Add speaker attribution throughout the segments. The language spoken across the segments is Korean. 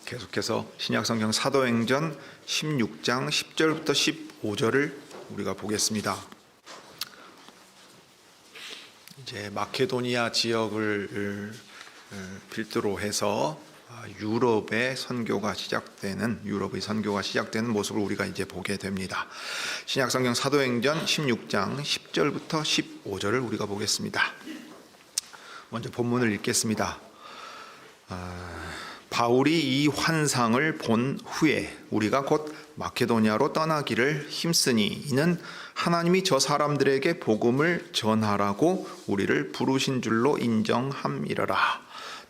Speaker 1: 계속해서 신약성경 사도행전 16장 10절부터 15절을 우리가 보겠습니다. 이제 마케도니아 지역을 필두로 해서 유럽의 선교가 시작되는 모습을 우리가 이제 보게 됩니다. 신약성경 사도행전 16장 10절부터 15절을 우리가 보겠습니다. 먼저 본문을 읽겠습니다. 바울이 이 환상을 본 후에 우리가 곧 마케도니아로 떠나기를 힘쓰니 이는 하나님이 저 사람들에게 복음을 전하라고 우리를 부르신 줄로 인정함이러라.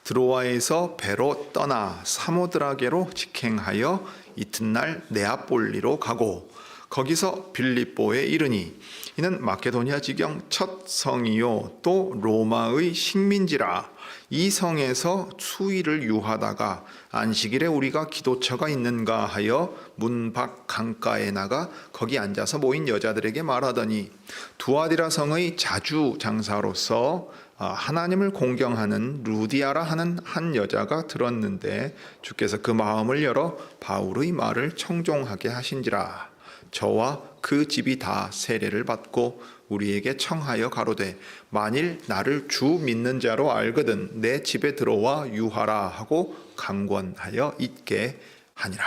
Speaker 1: 드로아에서 배로 떠나 사모드라게로 직행하여 이튿날 네아폴리로 가고 거기서 빌립보에 이르니 이는 마케도니아 지경 첫 성이요 또 로마의 식민지라. 이 성에서 수일을 유하다가 안식일에 우리가 기도처가 있는가 하여 문 밖 강가에 나가 거기 앉아서 모인 여자들에게 말하더니 두아디라 성의 자주 장사로서 하나님을 공경하는 루디아라 하는 한 여자가 들었는데 주께서 그 마음을 열어 바울의 말을 청종하게 하신지라. 저와 그 집이 다 세례를 받고 우리에게 청하여 가로되 만일 나를 주 믿는 자로 알거든 내 집에 들어와 유하라 하고 강권하여 있게 하니라.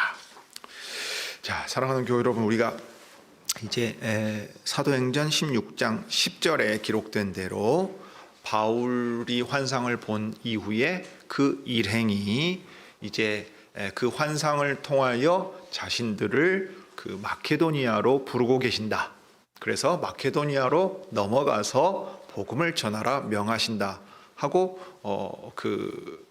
Speaker 1: 자, 사랑하는 교회 여러분, 우리가 이제 사도행전 16장 10절에 기록된 대로 바울이 환상을 본 이후에 그 일행이 이제 그 환상을 통하여 자신들을 그 마케도니아로 부르고 계신다. 그래서 마케도니아로 넘어가서 복음을 전하라 명하신다 하고 그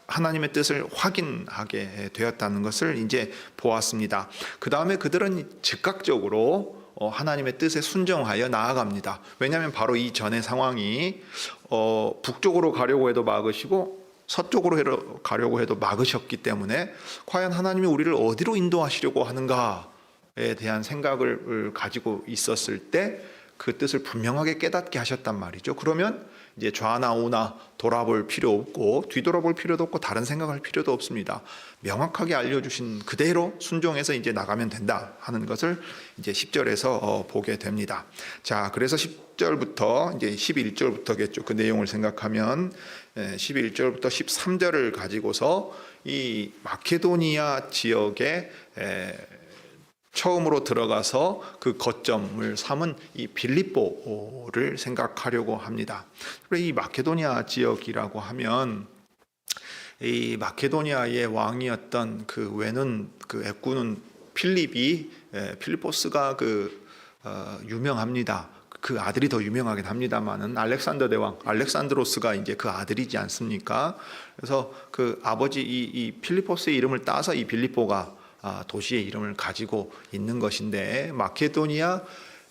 Speaker 1: 하나님의 뜻을 확인하게 되었다는 것을 이제 보았습니다. 그 다음에 그들은 즉각적으로 하나님의 뜻에 순종하여 나아갑니다. 왜냐하면 바로 이 전의 상황이 북쪽으로 가려고 해도 막으시고 서쪽으로 가려고 해도 막으셨기 때문에 과연 하나님이 우리를 어디로 인도하시려고 하는가에 대한 생각을 가지고 있었을 때 그 뜻을 분명하게 깨닫게 하셨단 말이죠. 그러면 이제 좌나 우나 돌아볼 필요 없고 뒤돌아볼 필요도 없고 다른 생각할 필요도 없습니다. 명확하게 알려주신 그대로 순종해서 이제 나가면 된다 하는 것을 이제 10절에서 보게 됩니다. 자, 그래서 10절부터 이제 11절부터겠죠. 그 내용을 생각하면 11절부터 13절을 가지고서 이 마케도니아 지역에 처음으로 들어가서 그 거점을 삼은 이 빌립보를 생각하려고 합니다. 그리고 이 마케도니아 지역이라고 하면 이 마케도니아의 왕이었던 그 외는 그 애꾸는 필리포스가 유명합니다. 그 아들이 더 유명하긴 합니다만은 알렉산더 대왕, 알렉산드로스가 이제 그 아들이지 않습니까? 그래서 그 아버지 이 필리포스의 이름을 따서 이 빌립보가 도시의 이름을 가지고 있는 것인데, 마케도니아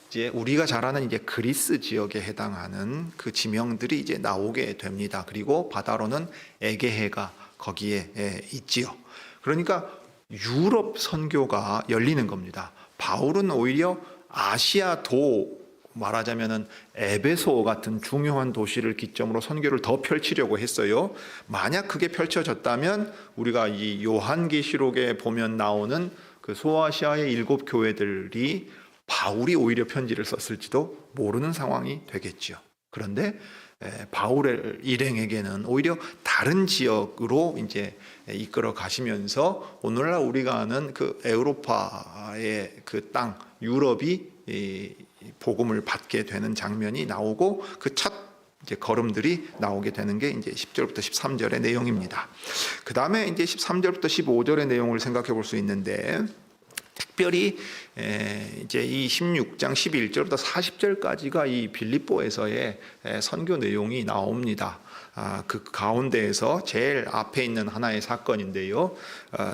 Speaker 1: 이제 우리가 잘 아는 이제 그리스 지역에 해당하는 그 지명들이 이제 나오게 됩니다. 그리고 바다로는 에게해가 거기에 있지요. 그러니까 유럽 선교가 열리는 겁니다. 바울은 오히려 아시아도 말하자면은 에베소 같은 중요한 도시를 기점으로 선교를 더 펼치려고 했어요. 만약 그게 펼쳐졌다면 우리가 이 요한계시록에 보면 나오는 그 소아시아의 7 교회들이 바울이 오히려 편지를 썼을지도 모르는 상황이 되겠죠. 그런데 바울의 일행에게는 오히려 다른 지역으로 이제 이끌어 가시면서 오늘날 우리가 아는 그 에우로파의 그 땅, 유럽이 복음을 받게 되는 장면이 나오고 그 첫 이제 걸음들이 나오게 되는 게 이제 10절부터 13절의 내용입니다. 그 다음에 이제 13절부터 15절의 내용을 생각해 볼 수 있는데, 특별히 이제 이 16장 11절부터 40절까지가 이 빌립보에서의 선교 내용이 나옵니다. 그 가운데에서 제일 앞에 있는 하나의 사건인데요.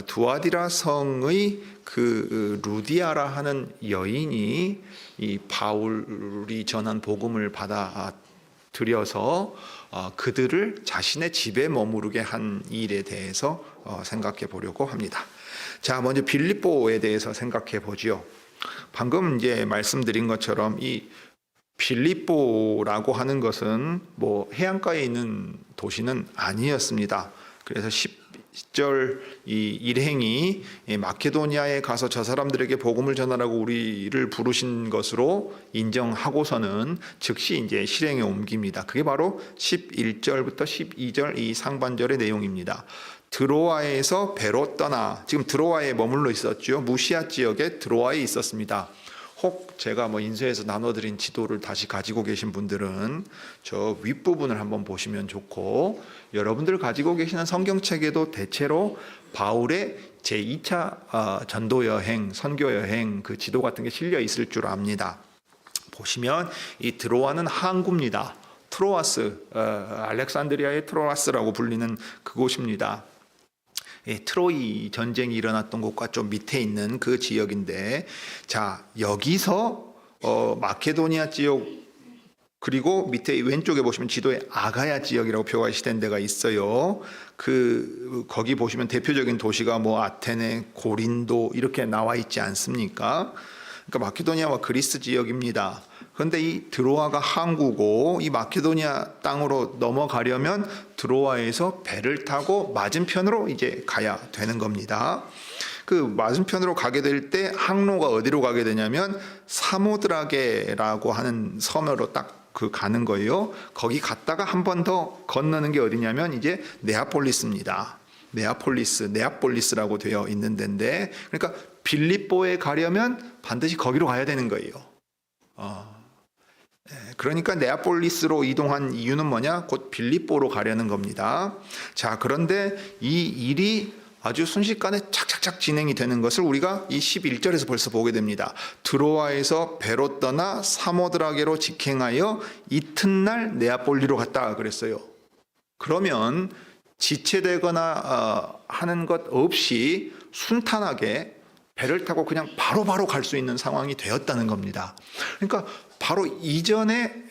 Speaker 1: 두아디라 성의 그 루디아라 하는 여인이 이 바울이 전한 복음을 받아 들여서 그들을 자신의 집에 머무르게 한 일에 대해서 생각해 보려고 합니다. 자, 먼저 빌립보에 대해서 생각해 보지요. 방금 이제 말씀드린 것처럼 이 빌립보라고 하는 것은 뭐 해안가에 있는 도시는 아니었습니다. 그래서 10절 이 일행이 마케도니아에 가서 저 사람들에게 복음을 전하라고 우리를 부르신 것으로 인정하고서는 즉시 이제 실행에 옮깁니다. 그게 바로 11절부터 12절 이 상반절의 내용입니다. 드로아에서 배로 떠나, 지금 드로아에 머물러 있었죠. 무시아 지역에 드로아에 있었습니다. 혹 제가 인쇄해서 나눠드린 지도를 다시 가지고 계신 분들은 저 윗부분을 한번 보시면 좋고, 여러분들 가지고 계시는 성경책에도 대체로 바울의 제2차 전도 여행, 선교 여행 그 지도 같은 게 실려 있을 줄 압니다. 보시면 이 드로아는 항구입니다. 트로아스, 알렉산드리아의 트로아스라고 불리는 그곳입니다. 트로이 전쟁이 일어났던 곳과 좀 밑에 있는 그 지역인데, 자 여기서 마케도니아 지역, 그리고 밑에 왼쪽에 보시면 지도에 아가야 지역이라고 표시된 데가 있어요. 거기 보시면 대표적인 도시가 아테네, 고린도 이렇게 나와 있지 않습니까? 그러니까 마케도니아와 그리스 지역입니다. 그런데 이 드로아가 항구고, 이 마케도니아 땅으로 넘어가려면 드로아에서 배를 타고 맞은편으로 이제 가야 되는 겁니다. 그 맞은편으로 가게 될 때 항로가 어디로 가게 되냐면 사모드라게라고 하는 섬으로 딱 가는 거예요. 거기 갔다가 한 번 더 건너는 게 어디냐면 이제 네아폴리스입니다. 네아폴리스라고 되어 있는 데인데, 그러니까 빌립보에 가려면 반드시 거기로 가야 되는 거예요. 그러니까 네아폴리스로 이동한 이유는 뭐냐? 곧 빌립보로 가려는 겁니다. 자, 그런데 이 일이 아주 순식간에 착착착 진행이 되는 것을 우리가 이 11절에서 벌써 보게 됩니다. 드로아에서 배로 떠나 사모드라게로 직행하여 이튿날 네아폴리로 갔다 그랬어요. 그러면 지체되거나 하는 것 없이 순탄하게 배를 타고 그냥 바로바로 갈 수 있는 상황이 되었다는 겁니다. 그러니까 바로 이전에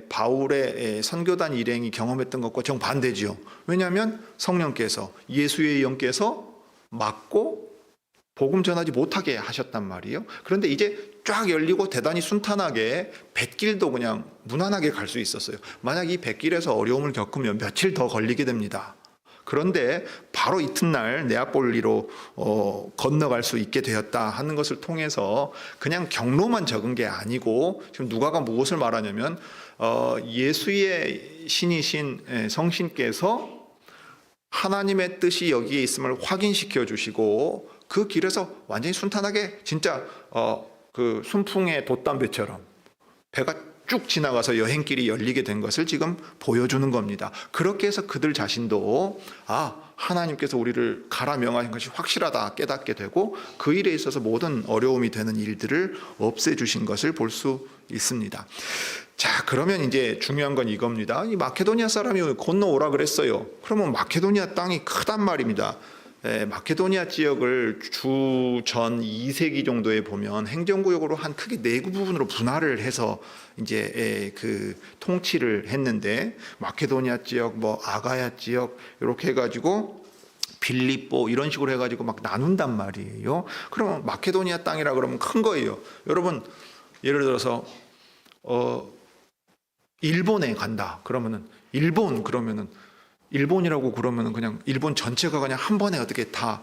Speaker 1: 바울의 선교단 일행이 경험했던 것과 정반대지요. 왜냐하면 성령께서, 예수의 영께서 막고 복음 전하지 못하게 하셨단 말이에요. 그런데 이제 쫙 열리고 대단히 순탄하게 뱃길도 그냥 무난하게 갈 수 있었어요. 만약 이 뱃길에서 어려움을 겪으면 며칠 더 걸리게 됩니다. 그런데 바로 이튿날 네아폴리로 건너갈 수 있게 되었다 하는 것을 통해서 그냥 경로만 적은 게 아니고, 지금 누가가 무엇을 말하냐면 예수의 신이신 성신께서 하나님의 뜻이 여기에 있음을 확인시켜 주시고, 그 길에서 완전히 순탄하게 진짜 그 순풍의 돛담배처럼 배가 쭉 지나가서 여행길이 열리게 된 것을 지금 보여주는 겁니다. 그렇게 해서 그들 자신도 하나님께서 우리를 가라 명하신 것이 확실하다 깨닫게 되고, 그 일에 있어서 모든 어려움이 되는 일들을 없애주신 것을 볼 수 있습니다. 자, 그러면 이제 중요한 건 이겁니다. 이 마케도니아 사람이 건너오라 그랬어요. 그러면 마케도니아 땅이 크단 말입니다. 마케도니아 지역을 주전 2세기 정도에 보면 행정구역으로 한 크게 4부분으로 분할을 해서 이제 그 통치를 했는데, 마케도니아 지역, 아가야 지역 이렇게 해가지고 빌립보 이런 식으로 해가지고 막 나눈단 말이에요. 그러면 마케도니아 땅이라 그러면 큰 거예요. 여러분 예를 들어서 일본에 간다 그러면은 일본이라고 그러면은 그냥 일본 전체가 그냥 한 번에 어떻게 다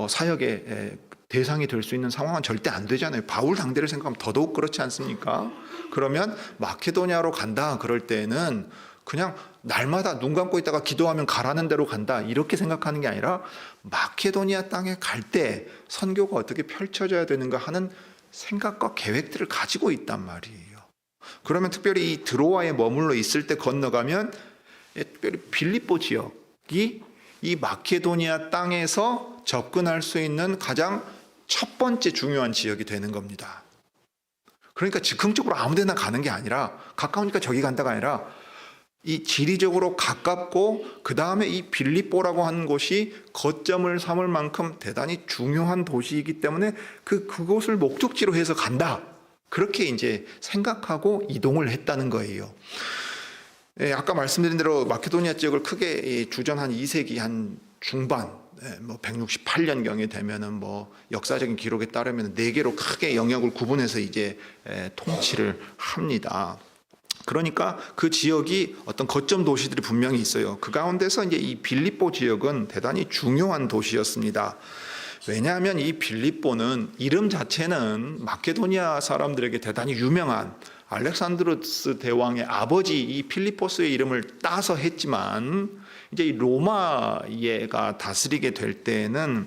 Speaker 1: 사역의 대상이 될 수 있는 상황은 절대 안 되잖아요. 바울 당대를 생각하면 더더욱 그렇지 않습니까? 그러면 마케도니아로 간다 그럴 때는 그냥 날마다 눈 감고 있다가 기도하면 가라는 대로 간다 이렇게 생각하는 게 아니라, 마케도니아 땅에 갈 때 선교가 어떻게 펼쳐져야 되는가 하는 생각과 계획들을 가지고 있단 말이에요. 그러면 특별히 이 드로아에 머물러 있을 때 건너가면 특별히 빌립보 지역이 이 마케도니아 땅에서 접근할 수 있는 가장 첫 번째 중요한 지역이 되는 겁니다. 그러니까 즉흥적으로 아무 데나 가는 게 아니라, 가까우니까 저기 간다가 아니라, 이 지리적으로 가깝고 그 다음에 이 빌립보라고 하는 곳이 거점을 삼을 만큼 대단히 중요한 도시이기 때문에 그곳을 목적지로 해서 간다, 그렇게 이제 생각하고 이동을 했다는 거예요. 아까 말씀드린 대로 마케도니아 지역을 크게 주전 한 2세기 한 중반 168년경에 되면은 역사적인 기록에 따르면 4개로 크게 영역을 구분해서 이제 통치를 합니다. 그러니까 그 지역이 어떤 거점 도시들이 분명히 있어요. 그 가운데서 이제 이 빌립보 지역은 대단히 중요한 도시였습니다. 왜냐하면 이 빌립보는 이름 자체는 마케도니아 사람들에게 대단히 유명한 알렉산드로스 대왕의 아버지 이 필리포스의 이름을 따서 했지만, 이제 이 로마가 다스리게 될 때에는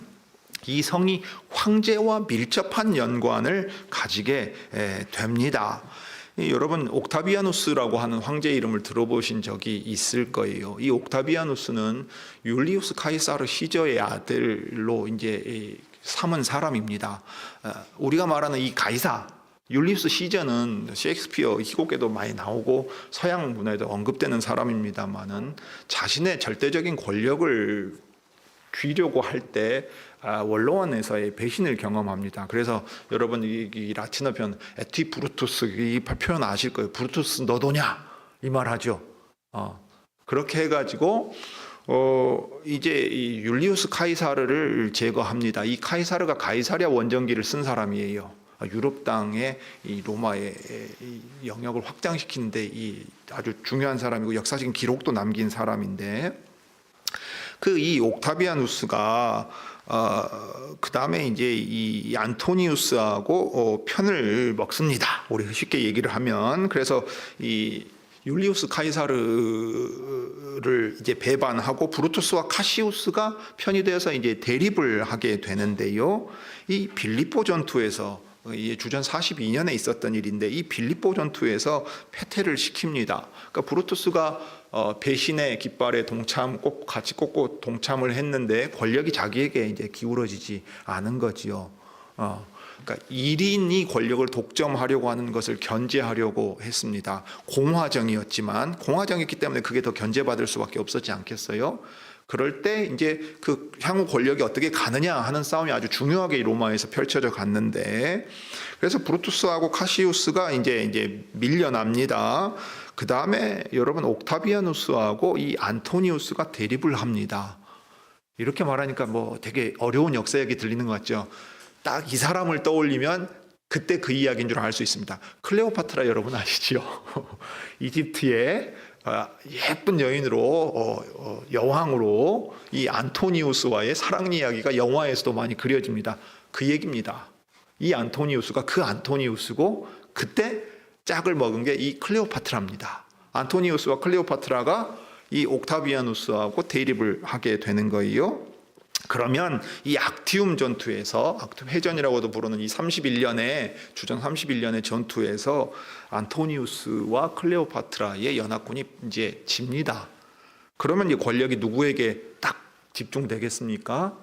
Speaker 1: 이 성이 황제와 밀접한 연관을 가지게 됩니다. 여러분 옥타비아누스라고 하는 황제 이름을 들어보신 적이 있을 거예요. 이 옥타비아누스는 율리우스 카이사르 시저의 아들로 이제 삼은 사람입니다. 우리가 말하는 이 가이사 율리우스 시저는 셰익스피어 희곡에도 많이 나오고 서양 문화에도 언급되는 사람입니다만은 자신의 절대적인 권력을 쥐려고 할 때 원로원에서의 배신을 경험합니다. 그래서 여러분 이 라틴어 표현 에티 브루투스 이 표현 아실 거예요. 브루투스 너도냐 이 말하죠. 그렇게 해가지고 이제 이 율리우스 카이사르를 제거합니다. 이 카이사르가 가이사랴 원정기를 쓴 사람이에요. 유럽 땅의 이 로마의 영역을 확장시키는데 이 아주 중요한 사람이고 역사적인 기록도 남긴 사람인데, 이 옥타비아누스가 그 다음에 이제 이 안토니우스하고 편을 먹습니다. 우리 쉽게 얘기를 하면. 그래서 이 율리우스 카이사르를 이제 배반하고 브루투스와 카시우스가 편이 되어서 이제 대립을 하게 되는데요. 이 빌립보 전투에서 주전 42년에 있었던 일인데, 이 빌립보 전투에서 패퇴를 시킵니다. 그러니까 브루투스가 배신의 깃발에 같이 꽂고 동참을 했는데 권력이 자기에게 이제 기울어지지 않은 거지요. 그러니까 1인이 권력을 독점하려고 하는 것을 견제하려고 했습니다. 공화정이었지만, 공화정이었기 때문에 그게 더 견제받을 수밖에 없었지 않겠어요? 그럴 때 이제 그 향후 권력이 어떻게 가느냐 하는 싸움이 아주 중요하게 로마에서 펼쳐져 갔는데, 그래서 브루투스하고 카시우스가 이제 밀려납니다. 그 다음에 여러분 옥타비아누스하고 이 안토니우스가 대립을 합니다. 이렇게 말하니까 뭐 되게 어려운 역사 얘기 들리는 것 같죠. 딱 이 사람을 떠올리면 그때 그 이야기인 줄 알 수 있습니다. 클레오파트라 여러분 아시죠? 이집트의 예쁜 여인으로 여왕으로 이 안토니우스와의 사랑 이야기가 영화에서도 많이 그려집니다. 그 얘기입니다. 이 안토니우스가 그 안토니우스고 그때 짝을 먹은 게 이 클레오파트라입니다. 안토니우스와 클레오파트라가 이 옥타비아누스하고 대립을 하게 되는 거예요. 그러면 이 악티움 전투에서, 악티움 해전이라고도 부르는 이 주전 31년의 전투에서 안토니우스와 클레오파트라의 연합군이 이제 집니다. 그러면 이 권력이 누구에게 딱 집중되겠습니까?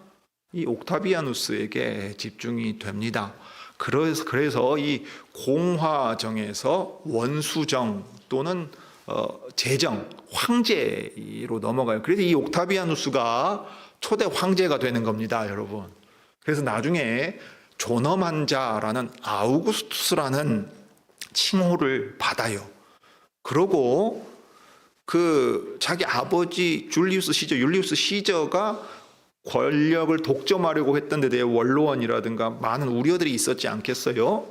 Speaker 1: 이 옥타비아누스에게 집중이 됩니다. 그래서 이 공화정에서 원수정 또는 제정, 황제로 넘어가요. 그래서 이 옥타비아누스가 초대 황제가 되는 겁니다, 여러분. 그래서 나중에 존엄한 자라는 아우구스투스라는 칭호를 받아요. 그러고 자기 아버지 율리우스 시저가 권력을 독점하려고 했던 데 대해 원로원이라든가 많은 우려들이 있었지 않겠어요?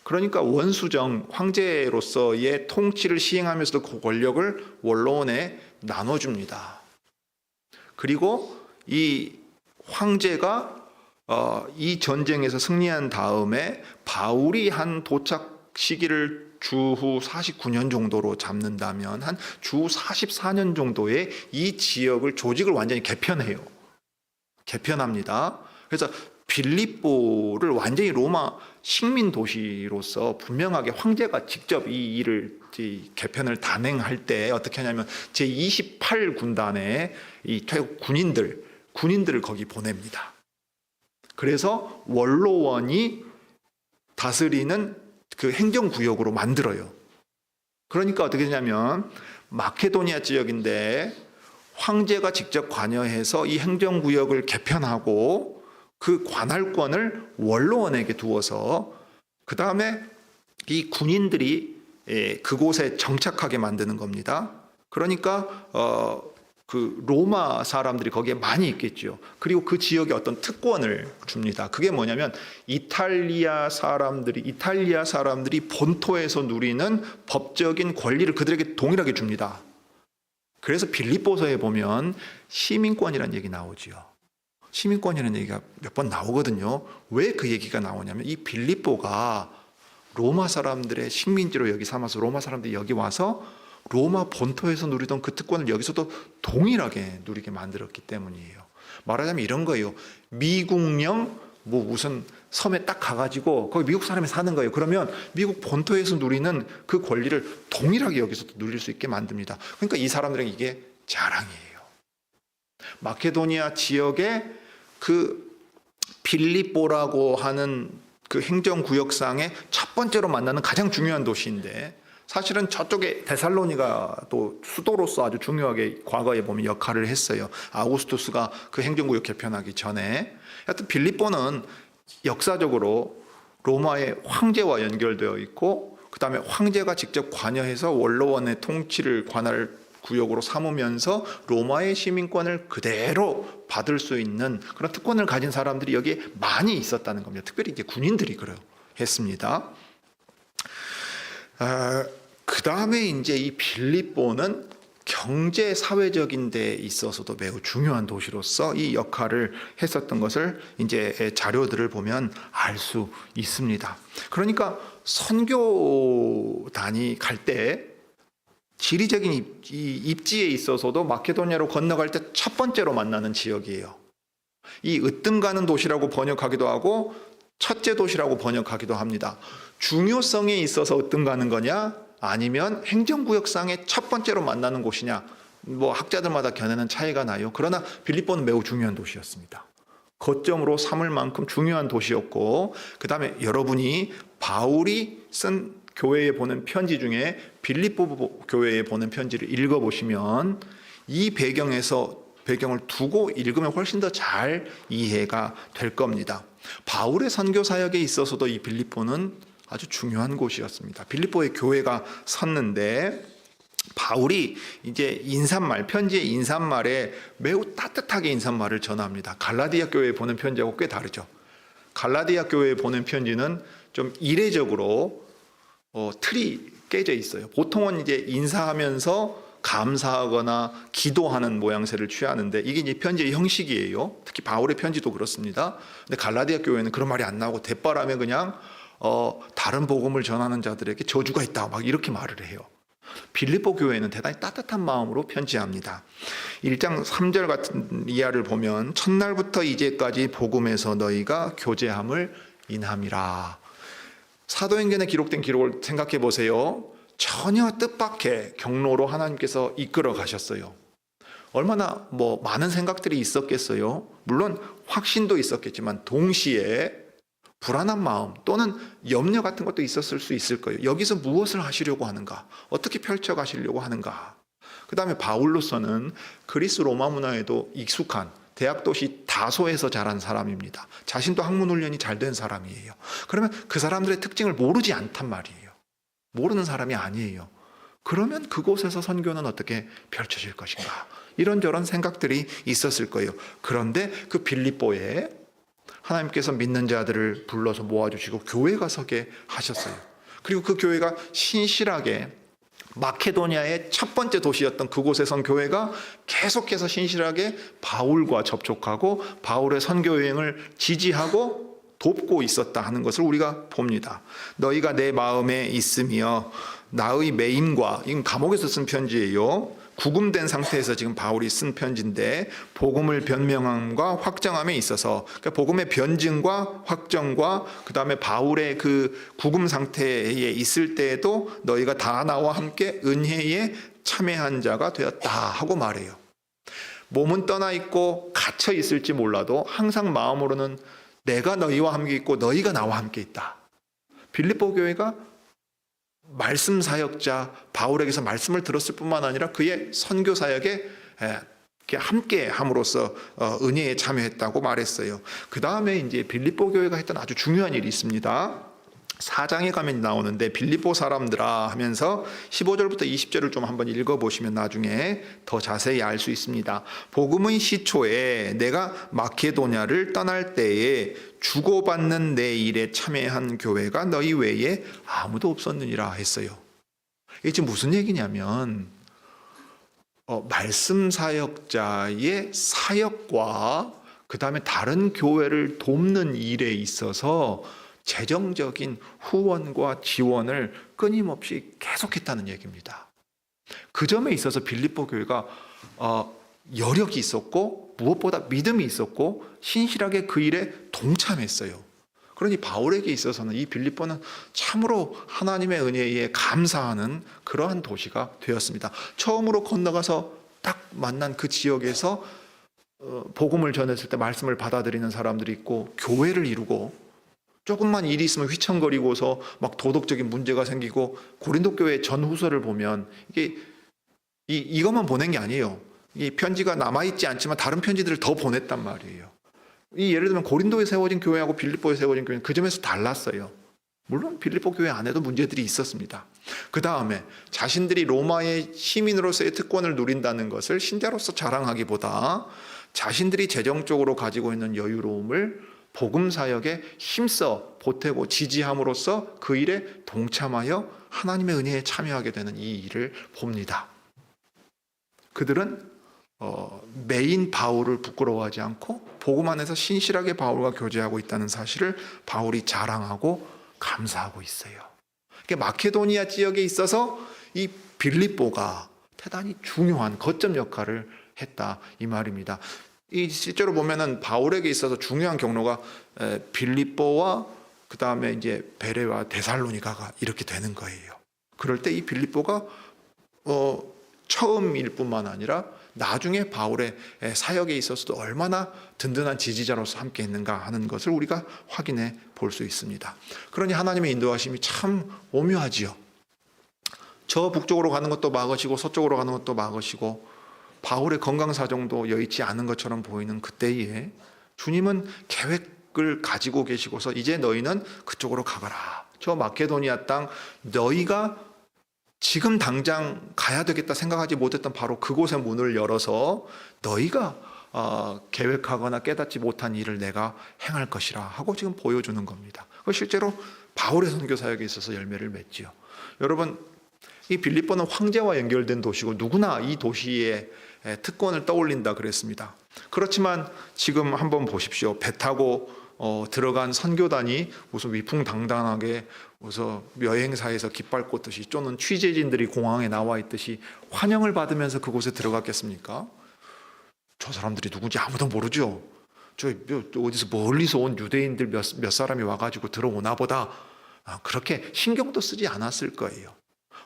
Speaker 1: 그러니까 원수정, 황제로서의 통치를 시행하면서도 그 권력을 원로원에 나눠줍니다. 그리고 이 황제가 이 전쟁에서 승리한 다음에 바울이 한 도착 시기를 주후 49년 정도로 잡는다면 한 주 44년 정도에 이 지역을 조직을 완전히 개편합니다. 그래서 빌립보를 완전히 로마 식민 도시로서 분명하게 황제가 직접 이 일을 개편을 단행할 때 어떻게 하냐면 제28군단의 이 태국 군인들을 거기 보냅니다. 그래서 원로원이 다스리는 그 행정구역으로 만들어요. 그러니까 어떻게 되냐면 마케도니아 지역인데 황제가 직접 관여해서 이 행정구역을 개편하고 그 관할권을 원로원에게 두어서 그 다음에 이 군인들이 그곳에 정착하게 만드는 겁니다. 그러니까 그 로마 사람들이 거기에 많이 있겠죠. 그리고 그 지역에 어떤 특권을 줍니다. 그게 뭐냐면 이탈리아 사람들이 본토에서 누리는 법적인 권리를 그들에게 동일하게 줍니다. 그래서 빌립보서에 보면 시민권이라는 얘기 나오지요. 시민권이라는 얘기가 몇 번 나오거든요. 왜 그 얘기가 나오냐면 이 빌립보가 로마 사람들의 식민지로 여기 삼아서 로마 사람들이 여기 와서 로마 본토에서 누리던 그 특권을 여기서도 동일하게 누리게 만들었기 때문이에요. 말하자면 이런 거예요. 미국령 무슨 섬에 딱 가가지고 거기 미국 사람이 사는 거예요. 그러면 미국 본토에서 누리는 그 권리를 동일하게 여기서도 누릴 수 있게 만듭니다. 그러니까 이 사람들에게 이게 자랑이에요. 마케도니아 지역의 그 빌립보라고 하는 그 행정구역상의 첫 번째로 만나는 가장 중요한 도시인데, 사실은 저쪽에 데살로니가 또 수도로서 아주 중요하게 과거에 보면 역할을 했어요. 아우구스투스가 그 행정구역 개편하기 전에. 하여튼 빌립보는 역사적으로 로마의 황제와 연결되어 있고, 그 다음에 황제가 직접 관여해서 원로원의 통치를 관할 구역으로 삼으면서 로마의 시민권을 그대로 받을 수 있는 그런 특권을 가진 사람들이 여기에 많이 있었다는 겁니다. 특별히 이제 군인들이 그랬습니다. 그 다음에 이제 이 빌립보는 경제 사회적인 데 있어서도 매우 중요한 도시로서 이 역할을 했었던 것을 이제 자료들을 보면 알 수 있습니다. 그러니까 선교단이 갈 때 지리적인 입지에 있어서도 마케도니아로 건너갈 때 첫 번째로 만나는 지역이에요. 이 으뜸 가는 도시라고 번역하기도 하고 첫째 도시라고 번역하기도 합니다. 중요성에 있어서 으뜸 가는 거냐, 아니면 행정구역상의 첫 번째로 만나는 곳이냐, 학자들마다 견해는 차이가 나요. 그러나 빌립보는 매우 중요한 도시였습니다. 거점으로 삼을 만큼 중요한 도시였고, 그 다음에 여러분이 바울이 쓴 교회에 보낸 편지 중에 빌립보 교회에 보낸 편지를 읽어보시면 이 배경을 두고 읽으면 훨씬 더 잘 이해가 될 겁니다. 바울의 선교 사역에 있어서도 이 빌립보는 아주 중요한 곳이었습니다. 빌립보의 교회가 섰는데 바울이 이제 편지의 인사말에 매우 따뜻하게 인사말을 전합니다. 갈라디아 교회에 보낸 편지하고 꽤 다르죠. 갈라디아 교회에 보낸 편지는 좀 이례적으로 틀이 깨져 있어요. 보통은 이제 인사하면서 감사하거나 기도하는 모양새를 취하는데 이게 이제 편지의 형식이에요. 특히 바울의 편지도 그렇습니다. 근데 갈라디아 교회는 그런 말이 안 나오고 대바람에 그냥 다른 복음을 전하는 자들에게 저주가 있다 막 이렇게 말을 해요. 빌립보 교회는 대단히 따뜻한 마음으로 편지합니다. 1장 3절 같은 이하를 보면 첫날부터 이제까지 복음에서 너희가 교제함을 인함이라. 사도행전에 기록된 기록을 생각해 보세요. 전혀 뜻밖의 경로로 하나님께서 이끌어 가셨어요. 얼마나 많은 생각들이 있었겠어요. 물론 확신도 있었겠지만 동시에 불안한 마음 또는 염려 같은 것도 있었을 수 있을 거예요. 여기서 무엇을 하시려고 하는가? 어떻게 펼쳐 가시려고 하는가? 그 다음에 바울로서는 그리스 로마 문화에도 익숙한 대학 도시 다소에서 자란 사람입니다. 자신도 학문 훈련이 잘 된 사람이에요. 그러면 그 사람들의 특징을 모르지 않단 말이에요. 모르는 사람이 아니에요. 그러면 그곳에서 선교는 어떻게 펼쳐질 것인가? 이런저런 생각들이 있었을 거예요. 그런데 그 빌립보에 하나님께서 믿는 자들을 불러서 모아주시고 교회가 서게 하셨어요. 그리고 그 교회가 신실하게 마케도니아의 첫 번째 도시였던 그곳에 선 교회가 계속해서 신실하게 바울과 접촉하고 바울의 선교 여행을 지지하고 돕고 있었다 하는 것을 우리가 봅니다. 너희가 내 마음에 있으며 나의 매임과, 이건 감옥에서 쓴 편지예요. 구금된 상태에서 지금 바울이 쓴 편지인데 복음을 변명함과 확정함에 있어서 그러니까 복음의 변증과 확정과 그 다음에 바울의 그 구금 상태에 있을 때에도 너희가 다 나와 함께 은혜에 참여한 자가 되었다 하고 말해요. 몸은 떠나 있고 갇혀 있을지 몰라도 항상 마음으로는 내가 너희와 함께 있고 너희가 나와 함께 있다. 빌립보 교회가 말씀 사역자 바울에게서 말씀을 들었을 뿐만 아니라 그의 선교 사역에 함께 함으로써 은혜에 참여했다고 말했어요. 그 다음에 이제 빌립보 교회가 했던 아주 중요한 일이 있습니다. 4장에 가면 나오는데 빌립보 사람들아 하면서 15절부터 20절을 좀 한번 읽어보시면 나중에 더 자세히 알 수 있습니다. 복음의 시초에 내가 마케도냐를 떠날 때에 주고받는 내 일에 참여한 교회가 너희 외에 아무도 없었느니라 했어요. 이게 지금 무슨 얘기냐면 말씀 사역자의 사역과 그 다음에 다른 교회를 돕는 일에 있어서 재정적인 후원과 지원을 끊임없이 계속했다는 얘기입니다. 그 점에 있어서 빌립보 교회가 여력이 있었고 무엇보다 믿음이 있었고 신실하게 그 일에 동참했어요. 그러니 바울에게 있어서는 이 빌립보는 참으로 하나님의 은혜에 감사하는 그러한 도시가 되었습니다. 처음으로 건너가서 딱 만난 그 지역에서 복음을 전했을 때 말씀을 받아들이는 사람들이 있고 교회를 이루고, 조금만 일이 있으면 휘청거리고서 막 도덕적인 문제가 생기고, 고린도 교회 전후서를 보면 이게 이것만 보낸 게 아니에요. 이 편지가 남아있지 않지만 다른 편지들을 더 보냈단 말이에요. 예를 들면 고린도에 세워진 교회하고 빌립보에 세워진 교회는 그 점에서 달랐어요. 물론 빌립보 교회 안에도 문제들이 있었습니다. 그 다음에 자신들이 로마의 시민으로서의 특권을 누린다는 것을 신자로서 자랑하기보다 자신들이 재정적으로 가지고 있는 여유로움을 복음 사역에 힘써 보태고 지지함으로써 그 일에 동참하여 하나님의 은혜에 참여하게 되는 이 일을 봅니다. 그들은 메인 바울을 부끄러워하지 않고 복음 안에서 신실하게 바울과 교제하고 있다는 사실을 바울이 자랑하고 감사하고 있어요. 마케도니아 지역에 있어서 이 빌립보가 대단히 중요한 거점 역할을 했다 이 말입니다. 이 실제로 보면은 바울에게 있어서 중요한 경로가 빌립보와 그 다음에 이제 베레와 데살로니가가 이렇게 되는 거예요. 그럴 때 이 빌립보가 처음일 뿐만 아니라 나중에 바울의 사역에 있어서도 얼마나 든든한 지지자로서 함께 있는가 하는 것을 우리가 확인해 볼 수 있습니다. 그러니 하나님의 인도하심이 참 오묘하지요. 저 북쪽으로 가는 것도 막으시고 서쪽으로 가는 것도 막으시고 바울의 건강 사정도 여의치 않은 것처럼 보이는 그때에 주님은 계획을 가지고 계시고서 이제 너희는 그쪽으로 가거라. 저 마케도니아 땅 너희가 지금 당장 가야 되겠다 생각하지 못했던 바로 그곳의 문을 열어서 너희가 계획하거나 깨닫지 못한 일을 내가 행할 것이라 하고 지금 보여주는 겁니다. 실제로 바울의 선교 사역에 있어서 열매를 맺지요. 여러분, 이 빌립보는 황제와 연결된 도시고 누구나 이 도시의 특권을 떠올린다 그랬습니다. 그렇지만 지금 한번 보십시오. 배 타고 들어간 선교단이 무슨 위풍당당하게 무슨 여행사에서 깃발 꽂듯이 쪼는 취재진들이 공항에 나와 있듯이 환영을 받으면서 그곳에 들어갔겠습니까? 저 사람들이 누군지 아무도 모르죠. 저 어디서 멀리서 온 유대인들 몇 사람이 와가지고 들어오나 보다, 그렇게 신경도 쓰지 않았을 거예요.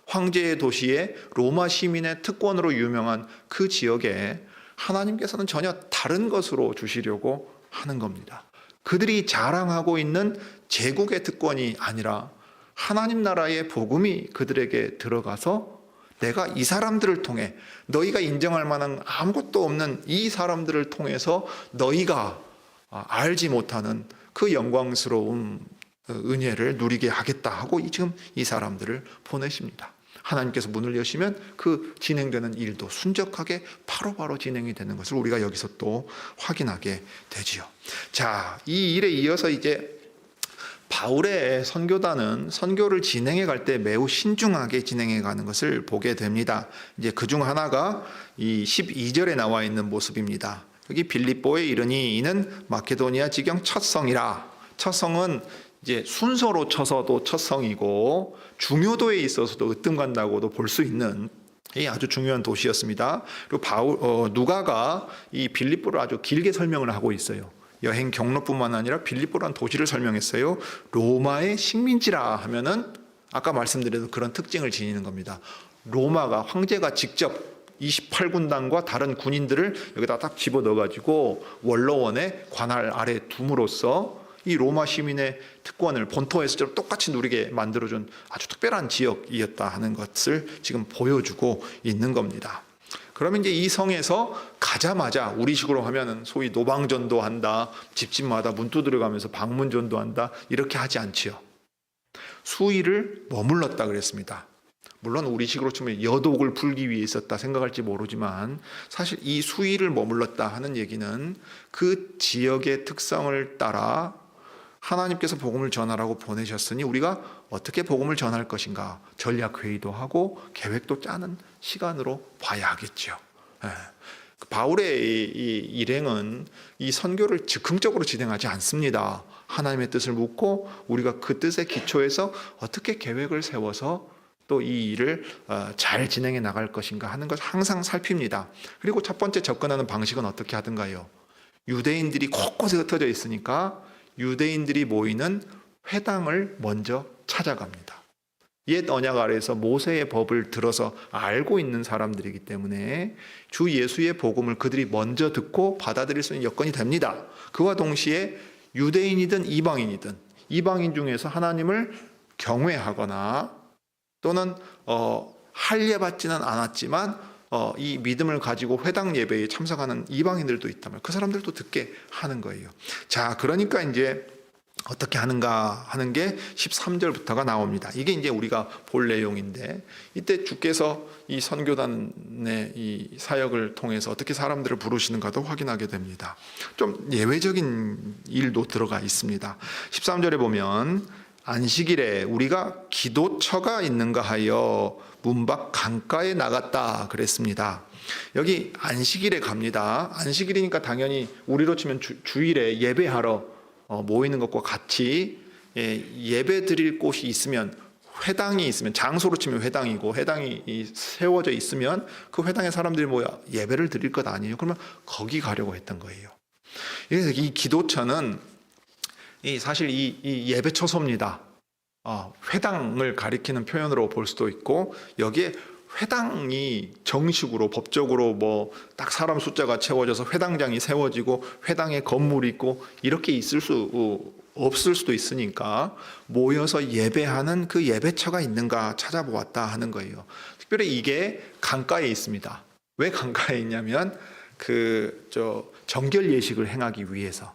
Speaker 1: 황제의 도시에 로마 시민의 특권으로 유명한 그 지역에 하나님께서는 전혀 다른 것으로 주시려고 하는 겁니다. 그들이 자랑하고 있는 제국의 특권이 아니라 하나님 나라의 복음이 그들에게 들어가서 내가 이 사람들을 통해, 너희가 인정할 만한 아무것도 없는 이 사람들을 통해서 너희가 알지 못하는 그 영광스러운 은혜를 누리게 하겠다 하고 지금 이 사람들을 보내십니다. 하나님께서 문을 여시면 그 진행되는 일도 순적하게 바로바로 진행이 되는 것을 우리가 여기서 또 확인하게 되지요. 자, 이 일에 이어서 이제 바울의 선교단은 선교를 진행해 갈 때 매우 신중하게 진행해 가는 것을 보게 됩니다. 이제 그중 하나가 이 12절에 나와 있는 모습입니다. 여기 빌립보에 이르니 이는 마케도니아 지경 첫 성이라. 첫 성은 이제 순서로 쳐서도 첫 성이고 중요도에 있어서도 으뜸간다고도 볼 수 있는 아주 중요한 도시였습니다. 그리고 누가가 이 빌립보를 아주 길게 설명을 하고 있어요. 여행 경로뿐만 아니라 빌립보라는 도시를 설명했어요. 로마의 식민지라 하면은 아까 말씀드린 그런 특징을 지니는 겁니다. 로마가 황제가 직접 28군단과 다른 군인들을 여기다 딱 집어넣어가지고 원로원의 관할 아래 둠으로써 이 로마 시민의 특권을 본토에서 똑같이 누리게 만들어준 아주 특별한 지역이었다 하는 것을 지금 보여주고 있는 겁니다. 그러면 이제 이 성에서 가자마자 우리식으로 하면은 소위 노방전도 한다, 집집마다 문 두드려 가면서 방문전도 한다, 이렇게 하지 않지요. 수일을 머물렀다 그랬습니다. 물론 우리식으로 치면 여독을 풀기 위해 있었다 생각할지 모르지만 사실 이 수일을 머물렀다 하는 얘기는 그 지역의 특성을 따라 하나님께서 복음을 전하라고 보내셨으니 우리가 어떻게 복음을 전할 것인가 전략회의도 하고 계획도 짜는 시간으로 봐야 하겠죠. 바울의 이 일행은 이 선교를 즉흥적으로 진행하지 않습니다. 하나님의 뜻을 묻고 우리가 그 뜻에 기초해서 어떻게 계획을 세워서 또 이 일을 잘 진행해 나갈 것인가 하는 것을 항상 살핍니다. 그리고 첫 번째 접근하는 방식은 어떻게 하던가요? 유대인들이 곳곳에 흩어져 있으니까 유대인들이 모이는 회당을 먼저 찾아갑니다. 옛 언약 아래에서 모세의 법을 들어서 알고 있는 사람들이기 때문에 주 예수의 복음을 그들이 먼저 듣고 받아들일 수 있는 여건이 됩니다. 그와 동시에 유대인이든 이방인이든 이방인 중에서 하나님을 경외하거나 또는 할례받지는 않았지만 이 믿음을 가지고 회당 예배에 참석하는 이방인들도 있다면 그 사람들도 듣게 하는 거예요. 자, 그러니까 이제 어떻게 하는가 하는 게 13절부터가 나옵니다. 이게 이제 우리가 볼 내용인데 이때 주께서 이 선교단의 이 사역을 통해서 어떻게 사람들을 부르시는가도 확인하게 됩니다. 좀 예외적인 일도 들어가 있습니다. 13절에 보면 안식일에 우리가 기도처가 있는가 하여 문 밖 강가에 나갔다 그랬습니다. 여기 안식일에 갑니다. 안식일이니까 당연히 우리로 치면 주일에 예배하러 모이는 것과 같이 예배 드릴 곳이 있으면 회당이 있으면 장소로 치면 회당이고 회당이 세워져 있으면 그 회당에 사람들이 모여 예배를 드릴 것 아니에요. 그러면 거기 가려고 했던 거예요. 그래서 이 기도처는 사실 이 예배 처소입니다. 회당을 가리키는 표현으로 볼 수도 있고 여기에 회당이 정식으로 법적으로 뭐 딱 사람 숫자가 채워져서 회당장이 세워지고 회당에 건물이 있고 이렇게 있을 수 없을 수도 있으니까 모여서 예배하는 그 예배처가 있는가 찾아보았다 하는 거예요. 특별히 이게 강가에 있습니다. 왜 강가에 있냐면 정결 예식을 행하기 위해서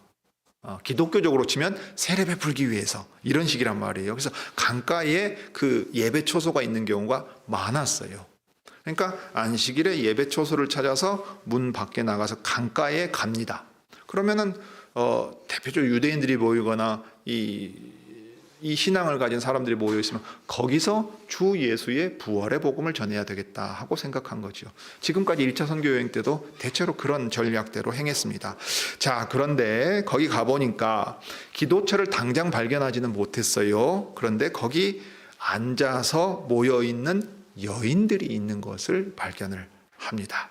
Speaker 1: 기독교적으로 치면 세례 베풀기 위해서 이런 식이란 말이에요. 그래서 강가에 그 예배 처소가 있는 경우가 많았어요. 그러니까 안식일에 예배 처소를 찾아서 문 밖에 나가서 강가에 갑니다. 그러면은 대표적으로 유대인들이 모이거나 이 신앙을 가진 사람들이 모여 있으면 거기서 주 예수의 부활의 복음을 전해야 되겠다 하고 생각한 거죠. 지금까지 1차 선교 여행 때도 대체로 그런 전략대로 행했습니다. 자, 그런데 거기 가보니까 기도처를 당장 발견하지는 못했어요. 그런데 거기 앉아서 모여 있는 여인들이 있는 것을 발견을 합니다.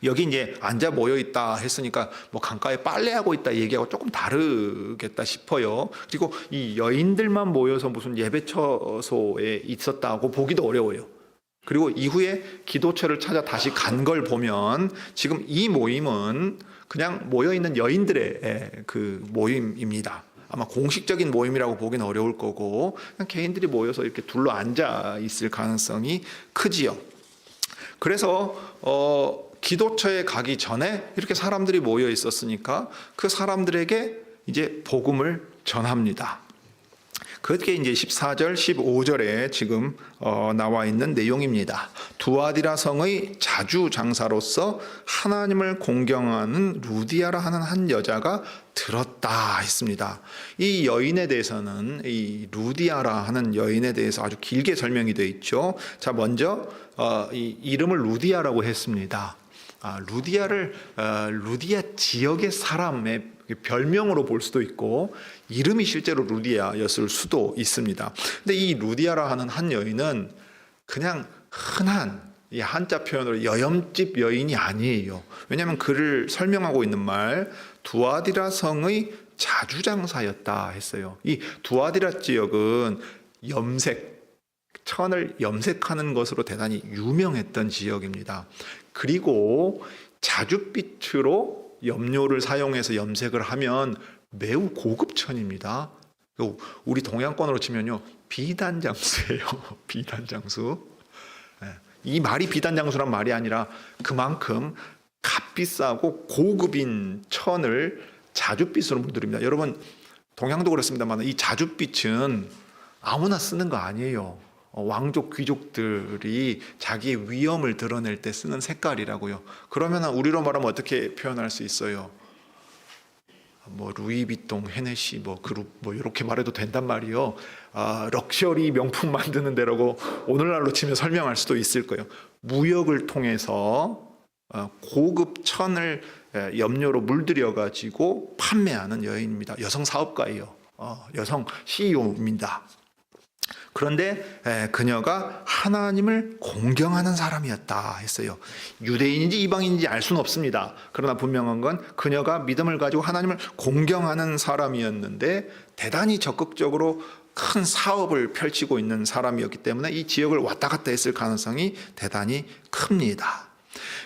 Speaker 1: 여기 이제 앉아 모여 있다 했으니까 뭐 강가에 빨래하고 있다 얘기하고 조금 다르겠다 싶어요. 그리고 이 여인들만 모여서 무슨 예배처소에 있었다고 보기도 어려워요. 그리고 이후에 기도처를 찾아 다시 간 걸 보면 지금 이 모임은 그냥 모여 있는 여인들의 그 모임입니다. 아마 공식적인 모임이라고 보기는 어려울 거고 그냥 개인들이 모여서 이렇게 둘러 앉아 있을 가능성이 크지요. 그래서 기도처에 가기 전에 이렇게 사람들이 모여 있었으니까 그 사람들에게 이제 복음을 전합니다. 그게 이제 14절, 15절에 지금 나와 있는 내용입니다. 두아디라 성의 자주 장사로서 하나님을 공경하는 루디아라 하는 한 여자가 들었다 했습니다. 이 여인에 대해서는 이 루디아라 하는 여인에 대해서 아주 길게 설명이 되어 있죠. 자, 먼저 이 이름을 루디아라고 했습니다. 루디아 지역의 사람의 별명으로 볼 수도 있고 이름이 실제로 루디아였을 수도 있습니다. 근데 이 루디아라 하는 한 여인은 그냥 흔한 이 한자 표현으로 여염집 여인이 아니에요. 왜냐하면 그를 설명하고 있는 말 두아디라 성의 자주장사였다 했어요. 이 두아디라 지역은 천을 염색하는 것으로 대단히 유명했던 지역입니다. 그리고 자줏빛으로 염료를 사용해서 염색을 하면 매우 고급 천입니다. 우리 동양권으로 치면요 비단장수예요. 비단장수. 이 말이 비단장수란 말이 아니라 그만큼 값비싸고 고급인 천을 자줏빛으로 물들입니다. 여러분 동양도 그렇습니다만 이 자줏빛은 아무나 쓰는 거 아니에요. 왕족 귀족들이 자기의 위엄을 드러낼 때 쓰는 색깔이라고요. 그러면 우리로 말하면 어떻게 표현할 수 있어요? 뭐 루이비통, 헤네시, 뭐 그룹, 뭐 이렇게 말해도 된단 말이요. 럭셔리 명품 만드는 데라고 오늘날로 치면 설명할 수도 있을 거예요. 무역을 통해서 고급 천을 염료로 물들여 가지고 판매하는 여인입니다. 여성 사업가예요. 여성 CEO입니다. 그런데 그녀가 하나님을 공경하는 사람이었다 했어요. 유대인인지 이방인인지 알 수는 없습니다. 그러나 분명한 건 그녀가 믿음을 가지고 하나님을 공경하는 사람이었는데 대단히 적극적으로 큰 사업을 펼치고 있는 사람이었기 때문에 이 지역을 왔다 갔다 했을 가능성이 대단히 큽니다.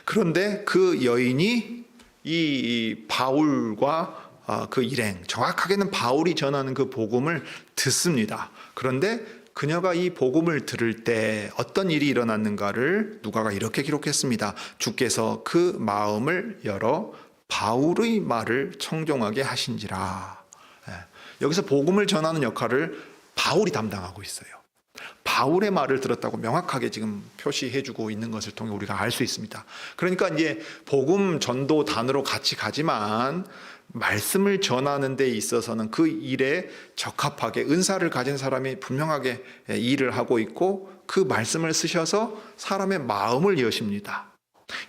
Speaker 1: 그런데 그 여인이 이 바울과 그 일행, 정확하게는 바울이 전하는 그 복음을 듣습니다. 그런데 그녀가 이 복음을 들을 때 어떤 일이 일어났는가를 누가가 이렇게 기록했습니다. 주께서 그 마음을 열어 바울의 말을 청종하게 하신지라. 여기서 복음을 전하는 역할을 바울이 담당하고 있어요. 바울의 말을 들었다고 명확하게 지금 표시해주고 있는 것을 통해 우리가 알 수 있습니다. 그러니까 이제 복음 전도 단으로 같이 가지만 말씀을 전하는 데 있어서는 그 일에 적합하게 은사를 가진 사람이 분명하게 일을 하고 있고 그 말씀을 쓰셔서 사람의 마음을 여십니다.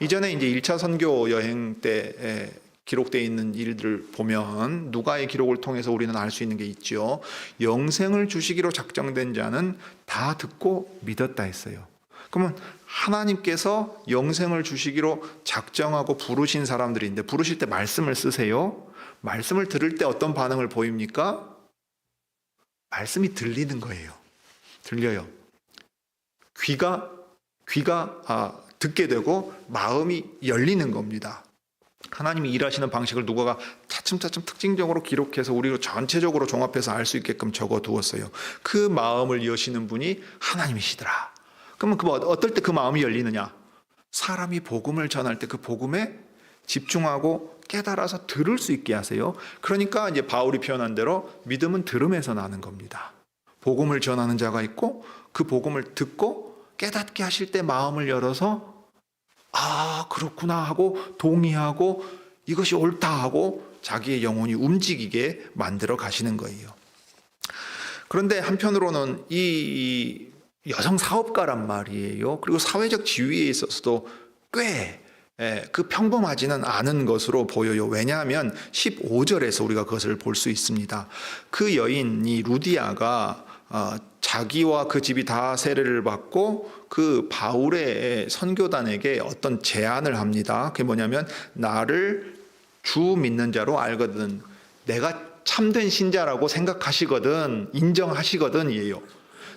Speaker 1: 이전에 이제 1차 선교 여행 때 기록되어 있는 일들을 보면 누가의 기록을 통해서 우리는 알 수 있는 게 있죠. 영생을 주시기로 작정된 자는 다 듣고 믿었다 했어요. 그러면 하나님께서 영생을 주시기로 작정하고 부르신 사람들인데 부르실 때 말씀을 쓰세요. 말씀을 들을 때 어떤 반응을 보입니까? 말씀이 들리는 거예요. 들려요. 귀가 듣게 되고 마음이 열리는 겁니다. 하나님이 일하시는 방식을 누가가 차츰차츰 특징적으로 기록해서 우리로 전체적으로 종합해서 알 수 있게끔 적어두었어요. 그 마음을 여시는 분이 하나님이시더라. 그러면 어떨 때 그 마음이 열리느냐? 사람이 복음을 전할 때 그 복음에 집중하고 깨달아서 들을 수 있게 하세요. 그러니까 이제 바울이 표현한 대로 믿음은 들음에서 나는 겁니다. 복음을 전하는 자가 있고 그 복음을 듣고 깨닫게 하실 때 마음을 열어서 그렇구나 하고 동의하고 이것이 옳다 하고 자기의 영혼이 움직이게 만들어 가시는 거예요. 그런데 한편으로는 이 여성 사업가란 말이에요. 그리고 사회적 지위에 있어서도 꽤 그 평범하지는 않은 것으로 보여요. 왜냐하면 15절에서 우리가 그것을 볼 수 있습니다. 그 여인이 루디아가 자기와 그 집이 다 세례를 받고 그 바울의 선교단에게 어떤 제안을 합니다. 그게 뭐냐면 나를 주 믿는 자로 알거든. 내가 참된 신자라고 생각하시거든. 인정하시거든 이에요.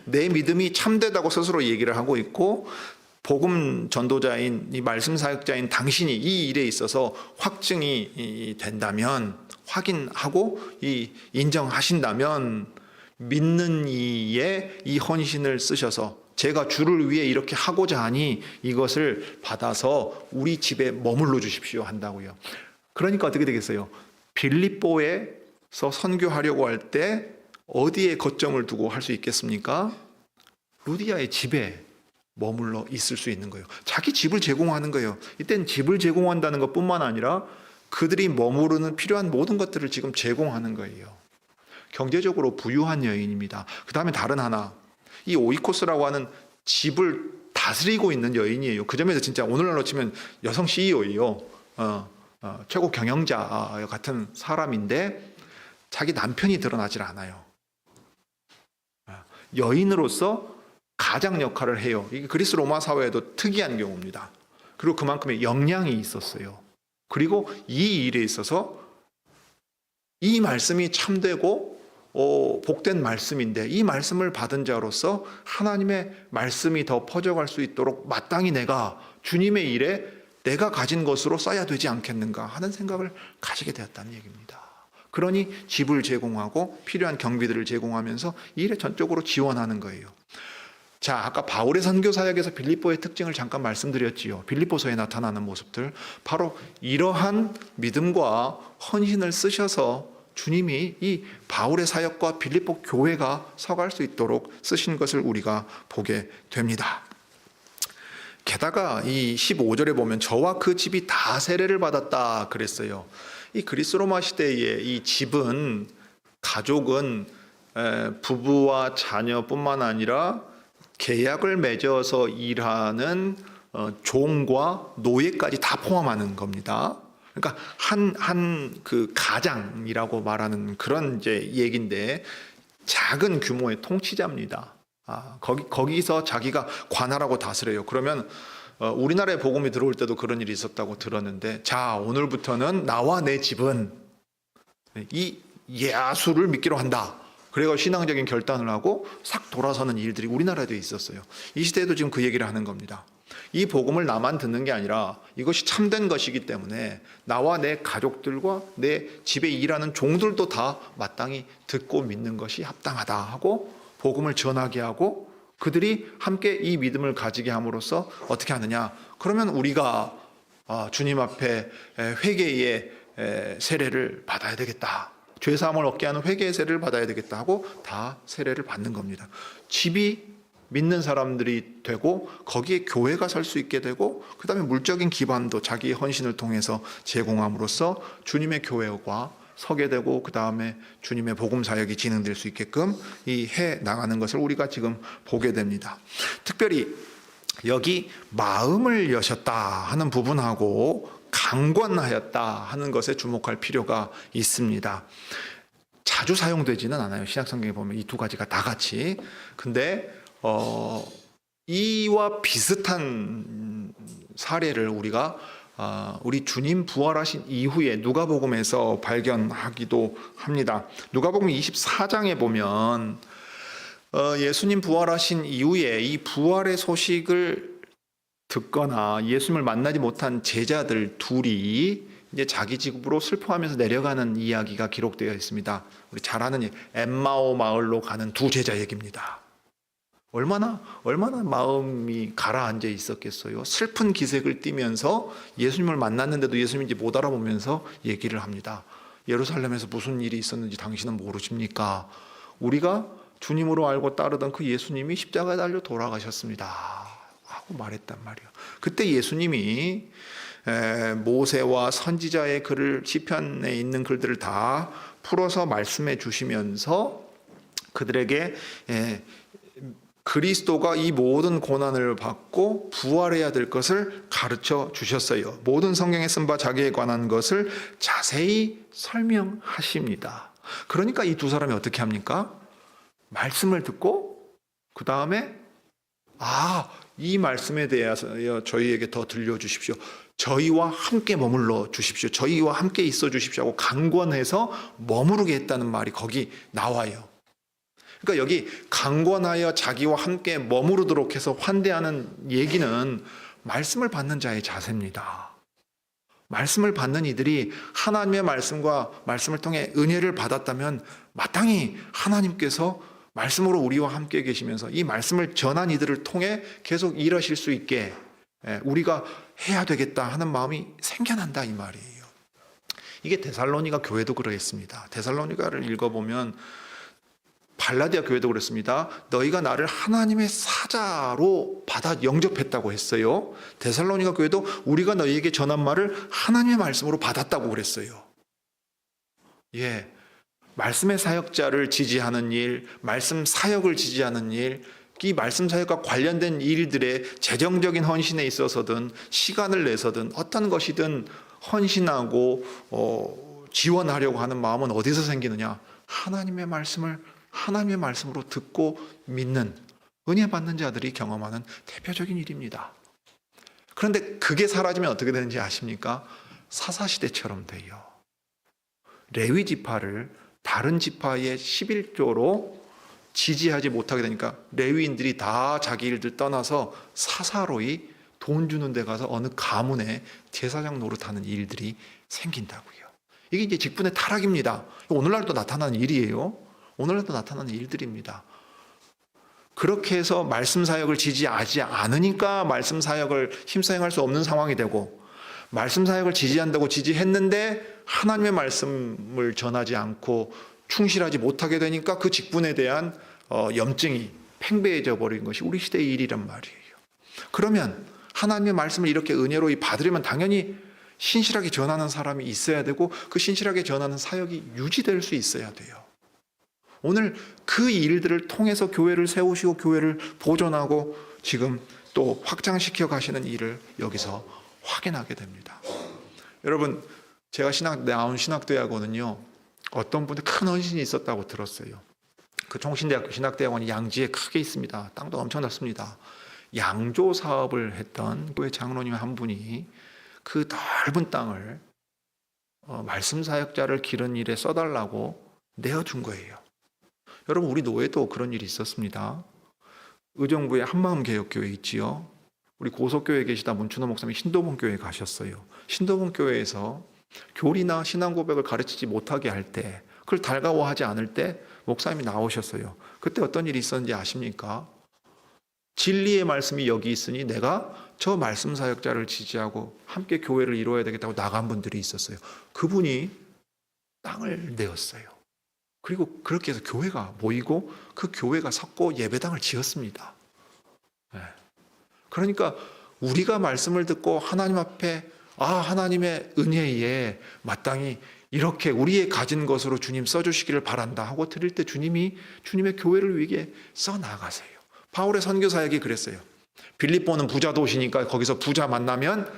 Speaker 1: 내 믿음이 참되다고 스스로 얘기를 하고 있고 복음 전도자인 이 말씀 사역자인 당신이 이 일에 있어서 확증이 된다면 확인하고 인정하신다면 믿는 이에 이 헌신을 쓰셔서 제가 주를 위해 이렇게 하고자 하니 이것을 받아서 우리 집에 머물러 주십시오 한다고요. 그러니까 어떻게 되겠어요? 빌립보에서 선교하려고 할 때 어디에 거점을 두고 할 수 있겠습니까? 루디아의 집에 머물러 있을 수 있는 거예요. 자기 집을 제공하는 거예요. 이때는 집을 제공한다는 것뿐만 아니라 그들이 머무르는 필요한 모든 것들을 지금 제공하는 거예요. 경제적으로 부유한 여인입니다. 그 다음에 다른 하나, 이 오이코스라고 하는 집을 다스리고 있는 여인이에요. 그 점에서 진짜 오늘날로 치면 여성 CEO예요. 최고 경영자 같은 사람인데 자기 남편이 드러나질 않아요. 여인으로서 가장 역할을 해요. 이게 그리스 로마 사회에도 특이한 경우입니다. 그리고 그만큼의 역량이 있었어요. 그리고 이 일에 있어서 이 말씀이 참되고 복된 말씀인데 이 말씀을 받은 자로서 하나님의 말씀이 더 퍼져갈 수 있도록 마땅히 내가 주님의 일에 내가 가진 것으로 써야 되지 않겠는가 하는 생각을 가지게 되었다는 얘기입니다. 그러니 집을 제공하고 필요한 경비들을 제공하면서 이 일에 전적으로 지원하는 거예요. 자, 아까 바울의 선교 사역에서 빌립보의 특징을 잠깐 말씀드렸지요. 빌립보서에 나타나는 모습들, 바로 이러한 믿음과 헌신을 쓰셔서 주님이 이 바울의 사역과 빌립보 교회가 서갈 수 있도록 쓰신 것을 우리가 보게 됩니다. 게다가 이 15절에 보면 저와 그 집이 다 세례를 받았다 그랬어요. 이 그리스 로마 시대의 이 집은, 가족은 부부와 자녀뿐만 아니라 계약을 맺어서 일하는 종과 노예까지 다 포함하는 겁니다. 그러니까 한 그 가장이라고 말하는 그런 이제 얘기인데, 작은 규모의 통치자입니다. 거기서 자기가 관할하고 다스려요. 그러면 우리나라에 복음이 들어올 때도 그런 일이 있었다고 들었는데, 자, 오늘부터는 나와 내 집은 이 예수를 믿기로 한다. 그래서 신앙적인 결단을 하고 싹 돌아서는 일들이 우리나라에도 있었어요. 이 시대에도 지금 그 얘기를 하는 겁니다. 이 복음을 나만 듣는 게 아니라 이것이 참된 것이기 때문에 나와 내 가족들과 내 집에 일하는 종들도 다 마땅히 듣고 믿는 것이 합당하다 하고 복음을 전하게 하고, 그들이 함께 이 믿음을 가지게 함으로써 어떻게 하느냐, 그러면 우리가 주님 앞에 회개의 세례를 받아야 되겠다, 죄사함을 얻게 하는 회개의 세례를 받아야 되겠다 하고 다 세례를 받는 겁니다. 집이 믿는 사람들이 되고 거기에 교회가 설 수 있게 되고, 그 다음에 물적인 기반도 자기의 헌신을 통해서 제공함으로써 주님의 교회가 서게 되고, 그 다음에 주님의 복음 사역이 진행될 수 있게끔 이 해 나가는 것을 우리가 지금 보게 됩니다. 특별히 여기 마음을 여셨다 하는 부분하고 강권하였다 하는 것에 주목할 필요가 있습니다. 자주 사용되지는 않아요. 신약성경에 보면 이 두 가지가 다 같이. 근데 이와 비슷한 사례를 우리가 우리 주님 부활하신 이후에 누가복음에서 발견하기도 합니다. 누가복음 24장에 보면 예수님 부활하신 이후에 이 부활의 소식을 듣거나 예수님을 만나지 못한 제자들 둘이 이제 자기 집으로 슬퍼하면서 내려가는 이야기가 기록되어 있습니다. 우리 잘 아는 엠마오 마을로 가는 두 제자 얘기입니다. 얼마나 마음이 가라앉아 있었겠어요. 슬픈 기색을 띠면서 예수님을 만났는데도 예수님인지 못 알아보면서 얘기를 합니다. 예루살렘에서 무슨 일이 있었는지 당신은 모르십니까? 우리가 주님으로 알고 따르던 그 예수님이 십자가에 달려 돌아가셨습니다 하고 말했단 말이에요. 그때 예수님이 모세와 선지자의 글을, 시편에 있는 글들을 다 풀어서 말씀해 주시면서 그들에게 그리스도가 이 모든 고난을 받고 부활해야 될 것을 가르쳐 주셨어요. 모든 성경에 쓴 바 자기에 관한 것을 자세히 설명하십니다. 그러니까 이 두 사람이 어떻게 합니까? 말씀을 듣고 그 다음에 이 말씀에 대해서 저희에게 더 들려주십시오. 저희와 함께 머물러 주십시오. 저희와 함께 있어 주십시오 하고 강권해서 머무르게 했다는 말이 거기 나와요. 그러니까 여기 강권하여 자기와 함께 머무르도록 해서 환대하는 얘기는 말씀을 받는 자의 자세입니다. 말씀을 받는 이들이 하나님의 말씀과 말씀을 통해 은혜를 받았다면 마땅히 하나님께서 말씀으로 우리와 함께 계시면서 이 말씀을 전한 이들을 통해 계속 일하실 수 있게 우리가 해야 되겠다 하는 마음이 생겨난다 이 말이에요. 이게 데살로니가 교회도 그러했습니다. 데살로니가를 읽어보면 발라디아 교회도 그랬습니다. 너희가 나를 하나님의 사자로 받아 영접했다고 했어요. 데살로니가 교회도 우리가 너희에게 전한 말을 하나님의 말씀으로 받았다고 그랬어요. 말씀의 사역자를 지지하는 일, 말씀 사역을 지지하는 일, 이 말씀 사역과 관련된 일들의 재정적인 헌신에 있어서든 시간을 내서든 어떤 것이든 헌신하고 지원하려고 하는 마음은 어디서 생기느냐? 하나님의 말씀으로 듣고 믿는, 은혜 받는 자들이 경험하는 대표적인 일입니다. 그런데 그게 사라지면 어떻게 되는지 아십니까? 사사시대처럼 돼요. 레위 지파를 다른 지파의 11조로 지지하지 못하게 되니까 레위인들이 다 자기 일들 떠나서 사사로이 돈 주는 데 가서 어느 가문에 제사장 노릇하는 일들이 생긴다고요. 이게 이제 직분의 타락입니다. 오늘날도 나타나는 일이에요. 오늘날도 나타나는 일들입니다. 그렇게 해서 말씀 사역을 지지하지 않으니까 말씀 사역을 힘써 행할 수 없는 상황이 되고, 말씀 사역을 지지한다고 지지했는데 하나님의 말씀을 전하지 않고 충실하지 못하게 되니까 그 직분에 대한 염증이 팽배해져 버린 것이 우리 시대의 일이란 말이에요. 그러면 하나님의 말씀을 이렇게 은혜로 받으려면 당연히 신실하게 전하는 사람이 있어야 되고 그 신실하게 전하는 사역이 유지될 수 있어야 돼요. 오늘 그 일들을 통해서 교회를 세우시고 교회를 보존하고 지금 또 확장시켜 가시는 일을 여기서 확인하게 됩니다. 여러분, 제가 나온 신학대학원은요, 어떤 분들 큰 헌신이 있었다고 들었어요. 그 총신대학교 신학대학원이 양지에 크게 있습니다. 땅도 엄청 넓습니다. 양조 사업을 했던 교회 장로님 한 분이 그 넓은 땅을 말씀 사역자를 기른 일에 써달라고 내어준 거예요. 여러분, 우리 노예도 그런 일이 있었습니다. 의정부에 한마음개혁교회 있지요. 우리 고속교회에 계시다 문춘호 목사님이 신도본교회에 가셨어요. 신도본교회에서 교리나 신앙 고백을 가르치지 못하게 할 때, 그걸 달가워하지 않을 때 목사님이 나오셨어요. 그때 어떤 일이 있었는지 아십니까? 진리의 말씀이 여기 있으니 내가 저 말씀 사역자를 지지하고 함께 교회를 이루어야 되겠다고 나간 분들이 있었어요. 그분이 땅을 내었어요. 그리고 그렇게 해서 교회가 모이고 그 교회가 섰고 예배당을 지었습니다. 그러니까 우리가 말씀을 듣고 하나님 앞에 하나님의 은혜에 마땅히 이렇게 우리의 가진 것으로 주님 써주시기를 바란다 하고 드릴 때 주님이 주님의 교회를 위해 써나가세요. 바울의 선교 사역이 그랬어요. 빌립보는 부자 도시니까 거기서 부자 만나면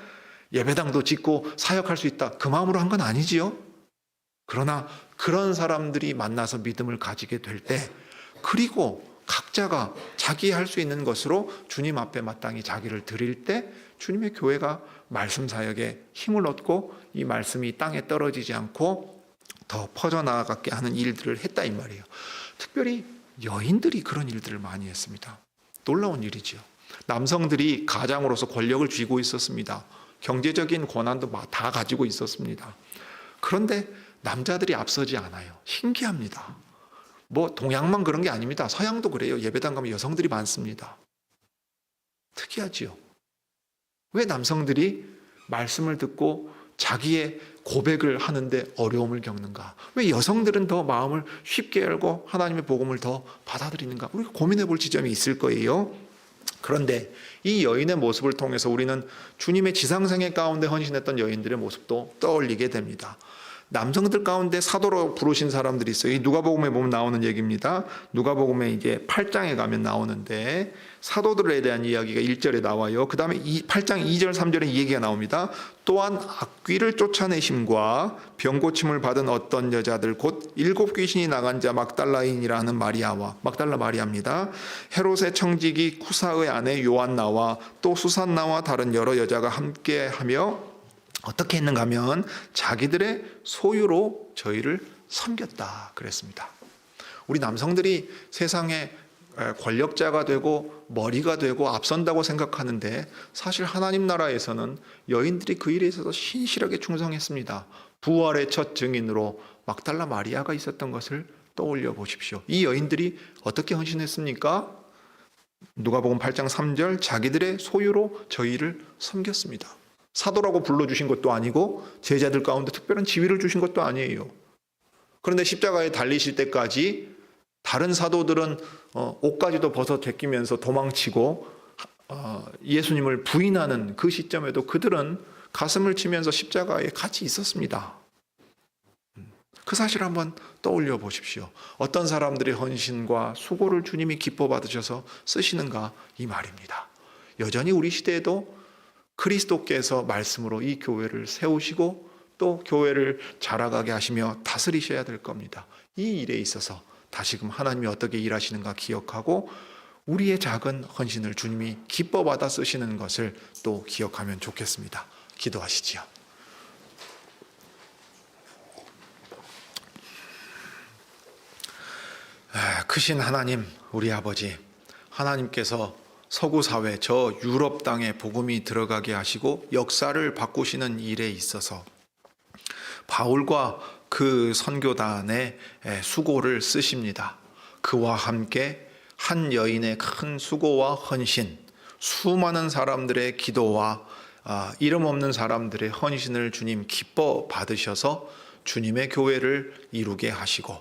Speaker 1: 예배당도 짓고 사역할 수 있다. 그 마음으로 한 건 아니지요. 그러나 그런 사람들이 만나서 믿음을 가지게 될 때, 그리고 각자가 자기 할 수 있는 것으로 주님 앞에 마땅히 자기를 드릴 때 주님의 교회가 말씀 사역에 힘을 얻고 이 말씀이 땅에 떨어지지 않고 더 퍼져나가게 하는 일들을 했다 이 말이에요. 특별히 여인들이 그런 일들을 많이 했습니다. 놀라운 일이죠. 남성들이 가장으로서 권력을 쥐고 있었습니다. 경제적인 권한도 다 가지고 있었습니다. 그런데 남자들이 앞서지 않아요. 신기합니다. 동양만 그런 게 아닙니다. 서양도 그래요. 예배당 가면 여성들이 많습니다. 특이하지요. 왜 남성들이 말씀을 듣고 자기의 고백을 하는데 어려움을 겪는가? 왜 여성들은 더 마음을 쉽게 열고 하나님의 복음을 더 받아들이는가? 우리가 고민해 볼 지점이 있을 거예요. 그런데 이 여인의 모습을 통해서 우리는 주님의 지상생애 가운데 헌신했던 여인들의 모습도 떠올리게 됩니다. 남성들 가운데 사도로 부르신 사람들이 있어요. 이 누가복음에 보면 나오는 얘기입니다. 누가복음에 이제 8장에 가면 나오는데 사도들에 대한 이야기가 1절에 나와요. 그 다음에 8장 2절 3절에 이 얘기가 나옵니다. 또한 악귀를 쫓아내심과 병고침을 받은 어떤 여자들 곧 7 귀신이 나간 자 막달라인이라는 막달라 마리아입니다. 헤롯의 청지기 쿠사의 아내 요한나와 또 수산나와 다른 여러 여자가 함께하며 어떻게 했는가 하면 자기들의 소유로 저희를 섬겼다 그랬습니다. 우리 남성들이 세상에 권력자가 되고 머리가 되고 앞선다고 생각하는데 사실 하나님 나라에서는 여인들이 그 일에 있어서 신실하게 충성했습니다. 부활의 첫 증인으로 막달라 마리아가 있었던 것을 떠올려 보십시오. 이 여인들이 어떻게 헌신했습니까? 누가복음 8장 3절 자기들의 소유로 저희를 섬겼습니다. 사도라고 불러주신 것도 아니고 제자들 가운데 특별한 지위를 주신 것도 아니에요. 그런데 십자가에 달리실 때까지 다른 사도들은 옷까지도 벗어 제끼면서 도망치고 예수님을 부인하는 그 시점에도 그들은 가슴을 치면서 십자가에 같이 있었습니다. 그 사실을 한번 떠올려 보십시오. 어떤 사람들의 헌신과 수고를 주님이 기뻐 받으셔서 쓰시는가 이 말입니다. 여전히 우리 시대에도 그리스도께서 말씀으로 이 교회를 세우시고 또 교회를 자라가게 하시며 다스리셔야 될 겁니다. 이 일에 있어서 다시금 하나님이 어떻게 일하시는가 기억하고 우리의 작은 헌신을 주님이 기뻐 받아 쓰시는 것을 또 기억하면 좋겠습니다. 기도하시지요. 크신 하나님, 우리 아버지, 하나님께서 서구 사회 저 유럽 땅에 복음이 들어가게 하시고 역사를 바꾸시는 일에 있어서 바울과 그 선교단의 수고를 쓰십니다. 그와 함께 한 여인의 큰 수고와 헌신, 수많은 사람들의 기도와 이름 없는 사람들의 헌신을 주님 기뻐 받으셔서 주님의 교회를 이루게 하시고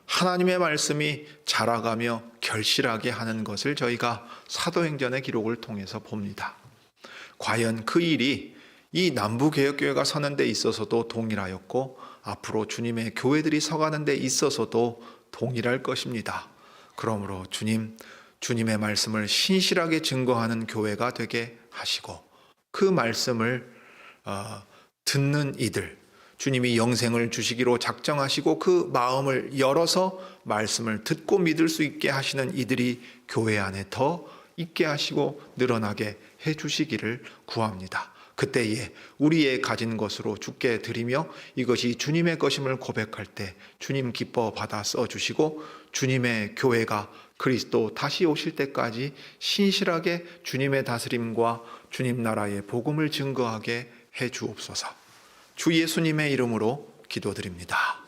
Speaker 1: 하나님의 말씀이 자라가며 결실하게 하는 것을 저희가 사도행전의 기록을 통해서 봅니다. 과연 그 일이 이 남부개혁교회가 서는 데 있어서도 동일하였고 앞으로 주님의 교회들이 서가는 데 있어서도 동일할 것입니다. 그러므로 주님의 말씀을 신실하게 증거하는 교회가 되게 하시고 그 말씀을 듣는 이들, 주님이 영생을 주시기로 작정하시고 그 마음을 열어서 말씀을 듣고 믿을 수 있게 하시는 이들이 교회 안에 더 있게 하시고 늘어나게 해주시기를 구합니다. 그때에 우리의 가진 것으로 주께 드리며 이것이 주님의 것임을 고백할 때 주님 기뻐 받아 써주시고 주님의 교회가 그리스도 다시 오실 때까지 신실하게 주님의 다스림과 주님 나라의 복음을 증거하게 해 주옵소서. 주 예수님의 이름으로 기도드립니다.